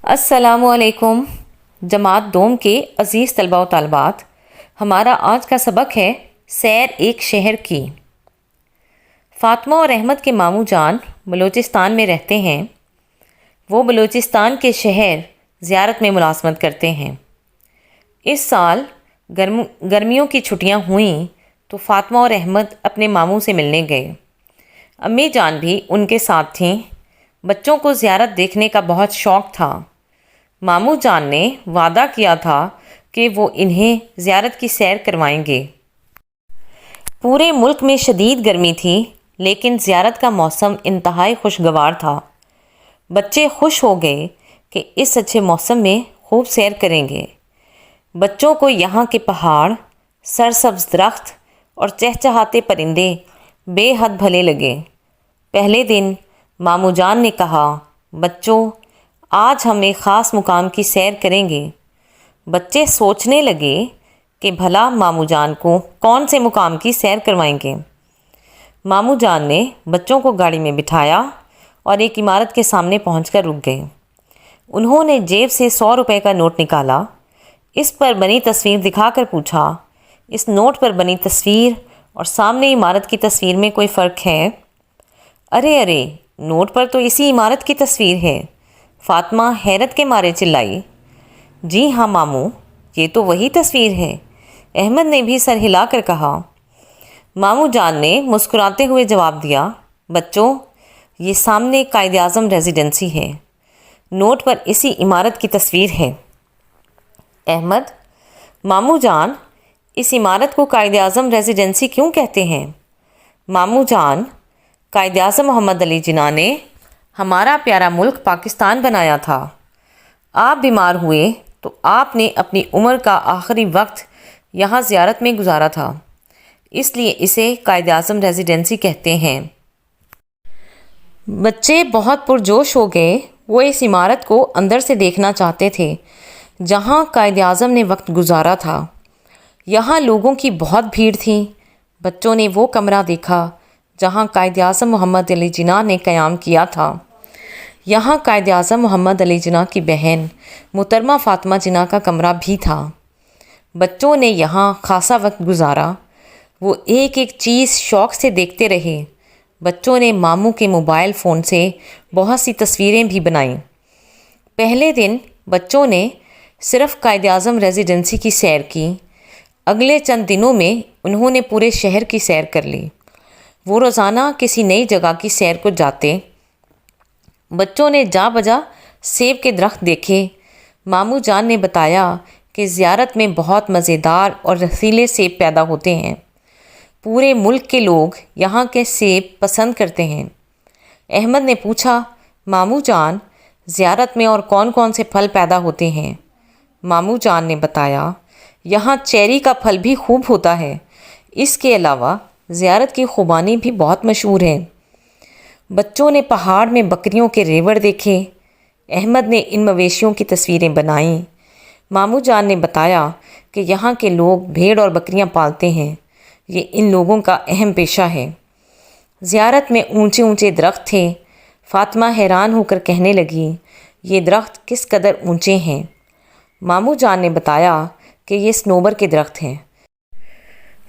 السلام علیکم جماعت دوم کے عزیز طلباء و طالبات، ہمارا آج کا سبق ہے سیر ایک شہر کی۔ فاطمہ اور احمد کے ماموں جان بلوچستان میں رہتے ہیں۔ وہ بلوچستان کے شہر زیارت میں ملازمت کرتے ہیں۔ اس سال گرمیوں کی چھٹیاں ہوئیں تو فاطمہ اور احمد اپنے ماموں سے ملنے گئے۔ امی جان بھی ان کے ساتھ تھیں۔ بچوں کو زیارت دیکھنے کا بہت شوق تھا۔ ماموں جان نے وعدہ کیا تھا کہ وہ انہیں زیارت کی سیر کروائیں گے۔ پورے ملک میں شدید گرمی تھی، لیکن زیارت کا موسم انتہائی خوشگوار تھا۔ بچے خوش ہو گئے کہ اس اچھے موسم میں خوب سیر کریں گے۔ بچوں کو یہاں کے پہاڑ، سرسبز درخت اور چہچہاتے پرندے بے حد بھلے لگے۔ پہلے دن ماموں جان نے کہا، بچوں آج ہم ایک خاص مقام کی سیر کریں گے۔ بچے سوچنے لگے کہ بھلا ماموں جان کو کون سے مقام کی سیر کروائیں گے۔ ماموں جان نے بچوں کو گاڑی میں بٹھایا اور ایک عمارت کے سامنے پہنچ کر رک گئے۔ انہوں نے جیب سے 100 روپے کا نوٹ نکالا، اس پر بنی تصویر دکھا کر پوچھا، اس نوٹ پر بنی تصویر اور سامنے عمارت کی تصویر میں کوئی فرق ہے؟ ارے نوٹ پر تو اسی عمارت کی تصویر ہے، فاطمہ حیرت کے مارے چلائی۔ جی ہاں ماموں، یہ تو وہی تصویر ہے، احمد نے بھی سر ہلا کر کہا۔ ماموں جان نے مسکراتے ہوئے جواب دیا، بچوں یہ سامنے قائد اعظم ریزیڈنسی ہے، نوٹ پر اسی عمارت کی تصویر ہے۔ احمد، ماموں جان اس عمارت کو قائد اعظم ریزیڈنسی کیوں کہتے ہیں؟ ماموں جان، قائد اعظم محمد علی جناح نے ہمارا پیارا ملک پاکستان بنایا تھا۔ آپ بیمار ہوئے تو آپ نے اپنی عمر کا آخری وقت یہاں زیارت میں گزارا تھا، اس لیے اسے قائد اعظم ریزیڈنسی کہتے ہیں۔ بچے بہت پرجوش ہو گئے۔ وہ اس عمارت کو اندر سے دیکھنا چاہتے تھے جہاں قائد اعظم نے وقت گزارا تھا۔ یہاں لوگوں کی بہت بھیڑ تھی۔ بچوں نے وہ کمرہ دیکھا جہاں قائد اعظم محمد علی جناح نے قیام کیا تھا۔ یہاں قائد اعظم محمد علی جناح کی بہن محترمہ فاطمہ جناح کا کمرہ بھی تھا۔ بچوں نے یہاں خاصا وقت گزارا۔ وہ ایک ایک چیز شوق سے دیکھتے رہے۔ بچوں نے ماموں کے موبائل فون سے بہت سی تصویریں بھی بنائیں۔ پہلے دن بچوں نے صرف قائد اعظم ریزیڈنسی کی سیر کی۔ اگلے چند دنوں میں انہوں نے پورے شہر کی سیر کر لی۔ وہ روزانہ کسی نئی جگہ کی سیر کو جاتے۔ بچوں نے جا بجا سیب کے درخت دیکھے۔ ماموں جان نے بتایا کہ زیارت میں بہت مزیدار اور رسیلے سیب پیدا ہوتے ہیں۔ پورے ملک کے لوگ یہاں کے سیب پسند کرتے ہیں۔ احمد نے پوچھا، ماموں جان زیارت میں اور کون کون سے پھل پیدا ہوتے ہیں؟ ماموں جان نے بتایا، یہاں چیری کا پھل بھی خوب ہوتا ہے۔ اس کے علاوہ زیارت کی خوبانی بھی بہت مشہور ہے۔ بچوں نے پہاڑ میں بکریوں کے ریوڑ دیکھے۔ احمد نے ان مویشیوں کی تصویریں بنائیں۔ ماموں جان نے بتایا کہ یہاں کے لوگ بھیڑ اور بکریاں پالتے ہیں، یہ ان لوگوں کا اہم پیشہ ہے۔ زیارت میں اونچے اونچے درخت تھے۔ فاطمہ حیران ہو کر کہنے لگی، یہ درخت کس قدر اونچے ہیں؟ ماموں جان نے بتایا کہ یہ صنوبر کے درخت ہیں۔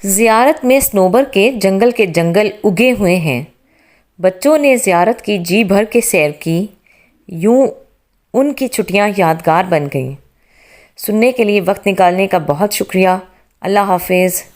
زیارت میں صنوبر کے جنگل اگے ہوئے ہیں۔ بچوں نے زیارت کی جی بھر کے سیر کی۔ یوں ان کی چھٹیاں یادگار بن گئیں۔ سننے کے لیے وقت نکالنے کا بہت شکریہ۔ اللہ حافظ۔